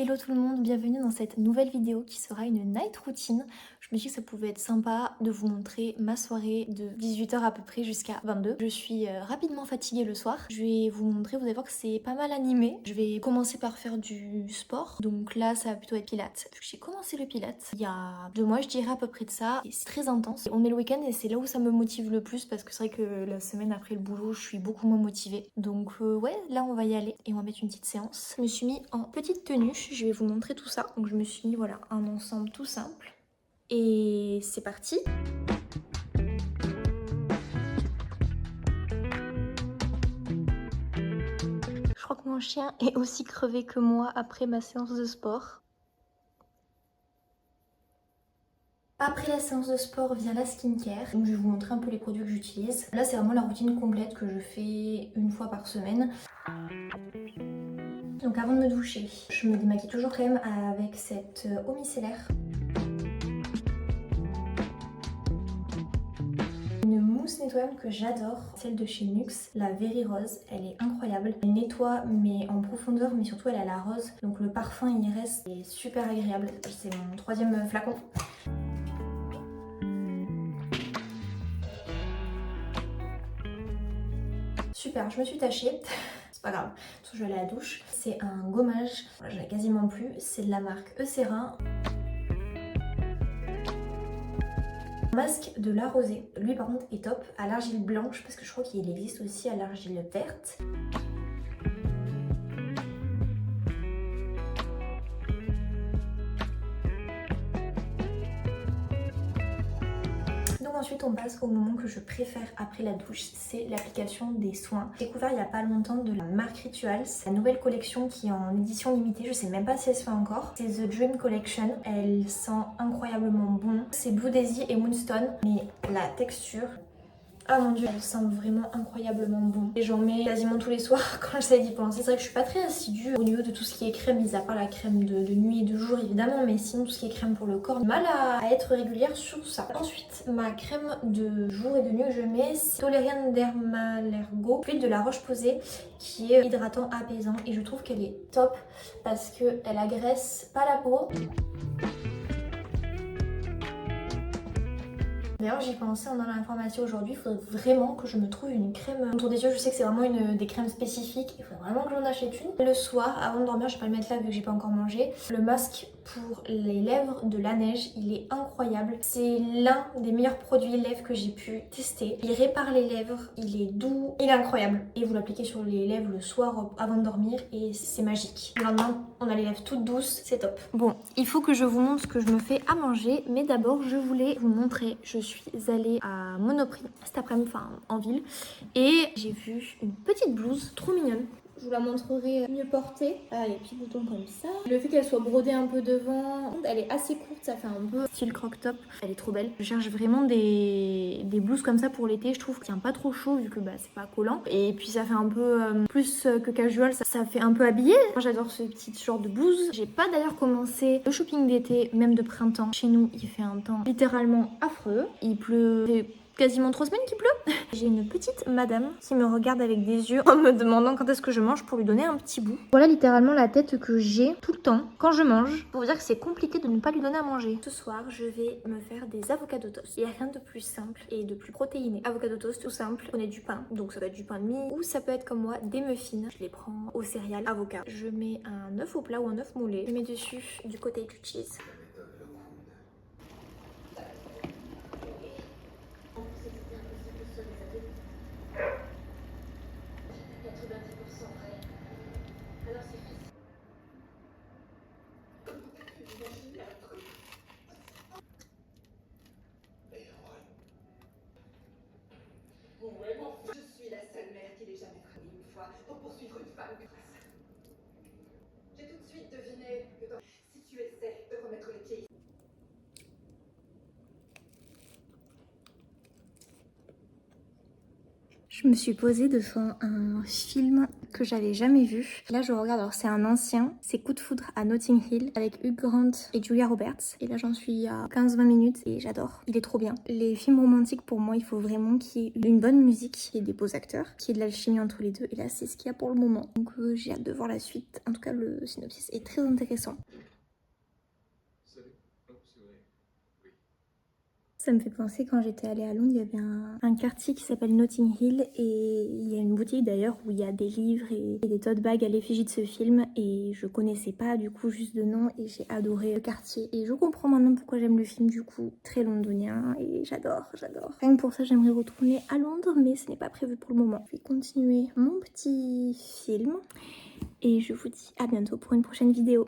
Hello tout le monde, bienvenue dans cette nouvelle vidéo qui sera une night routine. Je me suis dit que ça pouvait être sympa de vous montrer ma soirée de 18 h à peu près jusqu'à 22 h. Je suis rapidement fatiguée le soir. Je vais vous montrer, vous allez voir que c'est pas mal animé. Je vais commencer par faire du sport. Donc là, ça va plutôt être pilates. Vu que j'ai commencé le pilates il y a 2 mois, je dirais à peu près de ça. Et c'est très intense. On est le week-end et c'est là où ça me motive le plus parce que c'est vrai que la semaine après le boulot, je suis beaucoup moins motivée. Donc ouais, là on va y aller et on va mettre une petite séance. Je me suis mis en petite tenue, je vais vous montrer tout ça. Donc je me suis mis voilà un ensemble tout simple. Et c'est parti. Je crois que mon chien est aussi crevé que moi après ma séance de sport. Après la séance de sport vient la skincare. Donc je vais vous montrer un peu les produits que j'utilise. Là c'est vraiment la routine complète que je fais une fois par semaine. Donc avant de me doucher, je me démaquille toujours quand même avec cette eau micellaire. Une mousse nettoyante que j'adore, celle de chez Nuxe, la Very Rose, elle est incroyable. Elle nettoie mais en profondeur, mais surtout elle a la rose, donc le parfum il reste, c'est super agréable. C'est mon 3e flacon. Super, je me suis tachée. C'est pas grave, je vais aller à la douche. C'est un gommage, j'en ai quasiment plus, c'est de la marque Eucerin. Masque de la rosée. Lui par contre est top à l'argile blanche parce que je crois qu'il existe aussi à l'argile verte. Donc ensuite on passe au moment que je préfère après la douche, c'est l'application des soins. J'ai découvert il n'y a pas longtemps de la marque Rituals, la nouvelle collection qui est en édition limitée, je sais même pas si elle se fait encore. C'est The Dream Collection, elle sent incroyablement bon. C'est Blue Daisy et Moonstone, mais la texture... Ah mon dieu, elle sent vraiment incroyablement bon. Et j'en mets quasiment tous les soirs quand j'essaie d'y penser. C'est vrai que je suis pas très assidue au niveau de tout ce qui est crème, mis à part la crème de nuit et de jour évidemment. Mais sinon tout ce qui est crème pour le corps, mal à être régulière sur ça. Ensuite, ma crème de jour et de nuit que je mets, c'est Toleriane Dermalergo, huile de la roche posée qui est hydratant, apaisant. Et je trouve qu'elle est top parce qu'elle agresse pas la peau. D'ailleurs j'y pensais en allant à la pharmacie aujourd'hui, il faudrait vraiment que je me trouve une crème autour des yeux. Je sais que c'est vraiment une des crèmes spécifiques, il faudrait vraiment que j'en achète une. Le soir, avant de dormir, je vais pas le mettre là vu que j'ai pas encore mangé. Le masque pour les lèvres de La Neige, il est incroyable. C'est l'un des meilleurs produits lèvres que j'ai pu tester. Il répare les lèvres, il est doux, il est incroyable. Et vous l'appliquez sur les lèvres le soir avant de dormir et c'est magique. Le lendemain, on a les lèvres toutes douces, c'est top. Bon, il faut que je vous montre ce que je me fais à manger, mais d'abord je voulais vous montrer, je suis allée à Monoprix cet après-midi, enfin en ville, et j'ai vu une petite blouse trop mignonne. Je vous la montrerai mieux portée. Ah, les petits boutons comme ça. Le fait qu'elle soit brodée un peu devant, elle est assez courte, ça fait un peu style croc-top. Elle est trop belle. Je cherche vraiment des blouses comme ça pour l'été. Je trouve qu'il n'y a pas trop chaud vu que bah, c'est pas collant. Et puis ça fait un peu plus que casual, ça fait un peu habillé. Moi j'adore ce petit genre de blouse. J'ai pas d'ailleurs commencé le shopping d'été, même de printemps. Chez nous, il fait un temps littéralement affreux. Il pleut... quasiment 3 semaines qu'il pleut. J'ai une petite madame qui me regarde avec des yeux en me demandant quand est-ce que je mange pour lui donner un petit bout. Voilà littéralement la tête que j'ai tout le temps quand je mange. Pour vous dire que c'est compliqué de ne pas lui donner à manger. Ce soir, je vais me faire des avocado toast. Il n'y a rien de plus simple et de plus protéiné. Avocado toast tout simple. Prenez du pain, donc ça peut être du pain de mie ou ça peut être comme moi des muffins. Je les prends au céréales avocat. Je mets un œuf au plat ou un œuf moulé. Je mets dessus du cottage cheese. Je suis la seule mère qui n'ait jamais travaillé une fois pour poursuivre une femme grâce. J'ai tout de suite deviné que si tu essaies de remettre les pieds. Je me suis posée devant un film que j'avais jamais vu. Là je regarde, alors c'est un ancien, c'est Coup de foudre à Notting Hill avec Hugh Grant et Julia Roberts. Et là j'en suis à 15-20 minutes et j'adore, il est trop bien. Les films romantiques pour moi il faut vraiment qu'il y ait une bonne musique, qu'il y ait des beaux acteurs, qu'il y ait de l'alchimie entre les deux. Et là c'est ce qu'il y a pour le moment. Donc j'ai hâte de voir la suite. En tout cas le synopsis est très intéressant. Ça me fait penser quand j'étais allée à Londres, il y avait un quartier qui s'appelle Notting Hill et il y a une boutique d'ailleurs où il y a des livres et des tote bags à l'effigie de ce film et je connaissais pas du coup juste de nom et j'ai adoré le quartier et je comprends maintenant pourquoi j'aime le film du coup, très londonien et j'adore. Rien que pour ça j'aimerais retourner à Londres mais ce n'est pas prévu pour le moment. Je vais continuer mon petit film et je vous dis à bientôt pour une prochaine vidéo.